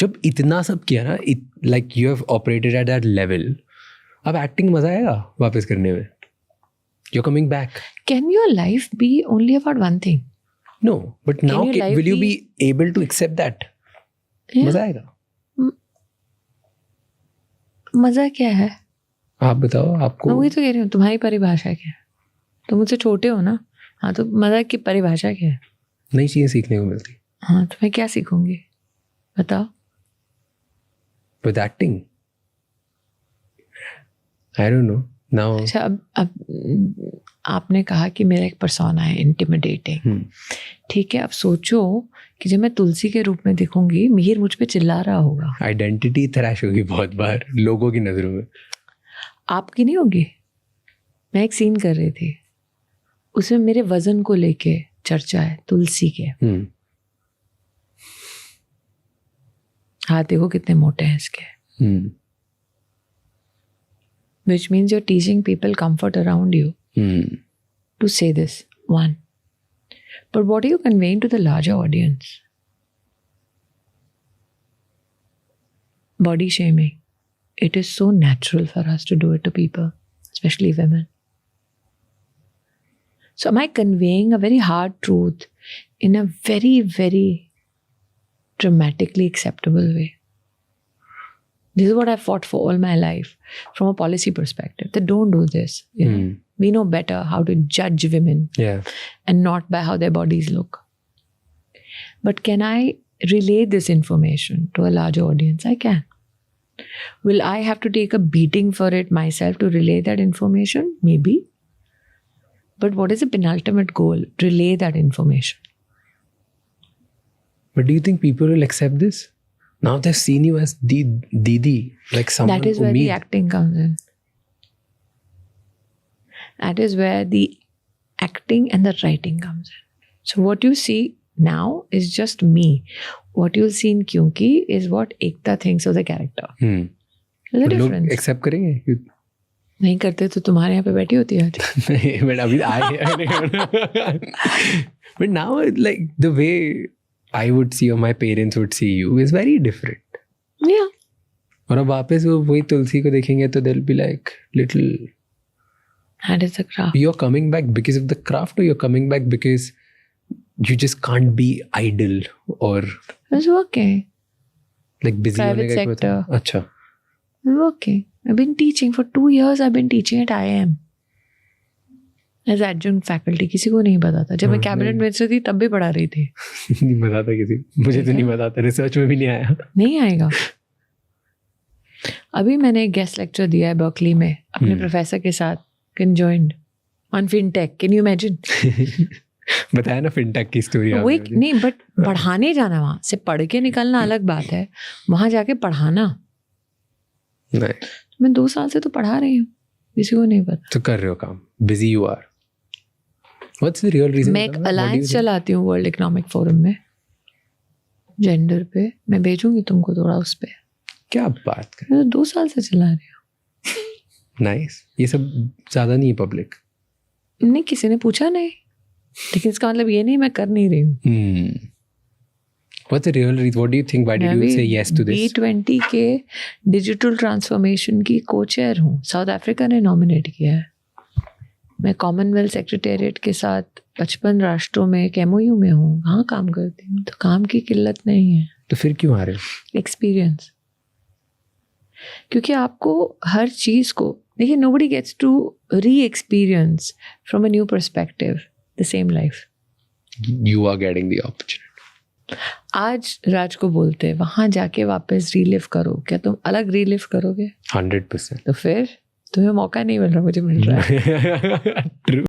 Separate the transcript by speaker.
Speaker 1: जब इतना सब किया ना, like you have operated at that level, अब एक्टिंग मजा आएगा वापस करने में. You are coming back.
Speaker 2: Can your life be only about one thing?
Speaker 1: No, but now
Speaker 2: your life
Speaker 1: will you be able to accept that?
Speaker 2: Yeah.
Speaker 1: मजा आएगा.
Speaker 2: मजा क्या है?
Speaker 1: आप बताओ. आपको
Speaker 2: मैं वही तो कह रही हूँ, तुम्हारी परिभाषा क्या है? तुम मुझसे छोटे हो ना. हाँ, तो मजा की परिभाषा क्या है?
Speaker 1: नई चीजें सीखने को मिलती.
Speaker 2: हाँ, तो मैं क्या सीखूंगी बताओ.
Speaker 1: With acting, I don't know now.
Speaker 2: अच्छा, अब आपने कहा कि मेरा एक पर्सोना है इंटिमिडेटिंग. ठीक है, अब सोचो कि जब मैं तुलसी के रूप में दिखूंगी, मिहिर मुझ पे चिल्ला रहा होगा.
Speaker 1: आइडेंटिटी थ्रैश होगी बहुत बार लोगों की नजरों में.
Speaker 2: आपकी नहीं होगी. मैं एक सीन कर रही थी, उसमें मेरे वजन को लेके चर्चा है तुलसी के. हाथ देखो कितने मोटे हैं इसके. Which means you're teaching people comfort around you to say this, one. But what are you conveying to the larger audience? Body shaming. It is so natural for us to do it to people, especially women. So am I conveying a very hard truth in a very, very dramatically acceptable way? This is what I've fought for all my life from a policy perspective. That don't do this. You know? We know better how to judge women and not by how their bodies look. But can I relay this information to a larger audience? I can. Will I have to take a beating for it myself to relay that information? Maybe. But what is the penultimate goal? Relay that information.
Speaker 1: But do you think people will accept this? Now they've seen you as Didi, like someone.
Speaker 2: That is where the acting comes in. That is where the acting and the writing comes in. So what you see now is just me. What you'll see in Kyunki is what Ekta thinks of the character. There's a difference.
Speaker 1: लोग accept करेंगे?
Speaker 2: नहीं करते तो तुम्हारे यहाँ पे बैठी होती है आज.
Speaker 1: नहीं, but अभी आए. But now, like the way I would see or my parents would see you is very different.
Speaker 2: Yeah.
Speaker 1: और अब वापस वो वही तुलसी को देखेंगे तो they'll be like little.
Speaker 2: That is the craft.
Speaker 1: You're coming back because of the craft, or you're coming back because you just can't be idle or.
Speaker 2: It's working.
Speaker 1: Like busy
Speaker 2: Private
Speaker 1: होने का
Speaker 2: sector.
Speaker 1: अच्छा.
Speaker 2: It's working. I've been teaching for 2 years. I've been teaching at IIM. As adjunct faculty. किसी को नहीं पता था. जब मैं कैबिनेट मिनिस्टर थी तब भी पढ़ा रही थी.
Speaker 1: नहीं पता था किसी. मुझे तो नहीं पता था. रिसर्च में भी नहीं आया.
Speaker 2: नहीं आएगा. अभी मैंने गेस्ट लेक्चर दिया है बर्कली में अपने प्रोफेसर के साथ. Conjoined on fintech. Can you imagine?
Speaker 1: बताया ना फिनटेक की स्टोरी.
Speaker 2: वही नहीं, बट पढ़ाने जाना, वहां से पढ़ के निकलना अलग बात है. वहां जाके पढ़ाना.
Speaker 1: नहीं.
Speaker 2: मैं 2 साल से तो पढ़ा रही हूँ. किसी को नहीं पता.
Speaker 1: तो कर रहे हो काम. Busy you are. What's the real reason?
Speaker 2: मैं एक अलायंस चलाती हूँ वर्ल्ड इकोनॉमिक फोरम में. जेंडर पे. मैं भेजूंगी तुमको थोड़ा उस पे.
Speaker 1: क्या बात कर.
Speaker 2: मैं तो 2 साल से चला रही हूँ.
Speaker 1: नाइस. ये सब ज्यादा नहीं है पब्लिक.
Speaker 2: नहीं, किसी ने पूछा नहीं. लेकिन इसका मतलब ये नहीं मैं कर नहीं रही हूँ.
Speaker 1: What's the real reason? What do you think? Why did you say yes to this?
Speaker 2: B20 के डिजिटल ट्रांसफॉर्मेशन की को-चेयर हूँ. साउथ अफ्रीका ने नॉमिनेट किया है. मैं कॉमनवेल्थ सेक्रेटेरिएट के साथ 55 राष्ट्रों में एक MOU में हूँ. वहाँ काम करती हूँ. तो काम की किल्लत नहीं है.
Speaker 1: तो फिर क्यों आ रहे हो?
Speaker 2: एक्सपीरियंस. क्योंकि आपको हर चीज को देखिए. nobody gets to re-experience from a new perspective the same life.
Speaker 1: You are getting the opportunity.
Speaker 2: आज राज को बोलते वहां जाके वापस रीलिव करो. क्या तुम अलग रीलिव करोगे?
Speaker 1: 100%.
Speaker 2: तो फिर तुम्हें मौका नहीं मिल रहा, मुझे मिल रहा है.
Speaker 1: True.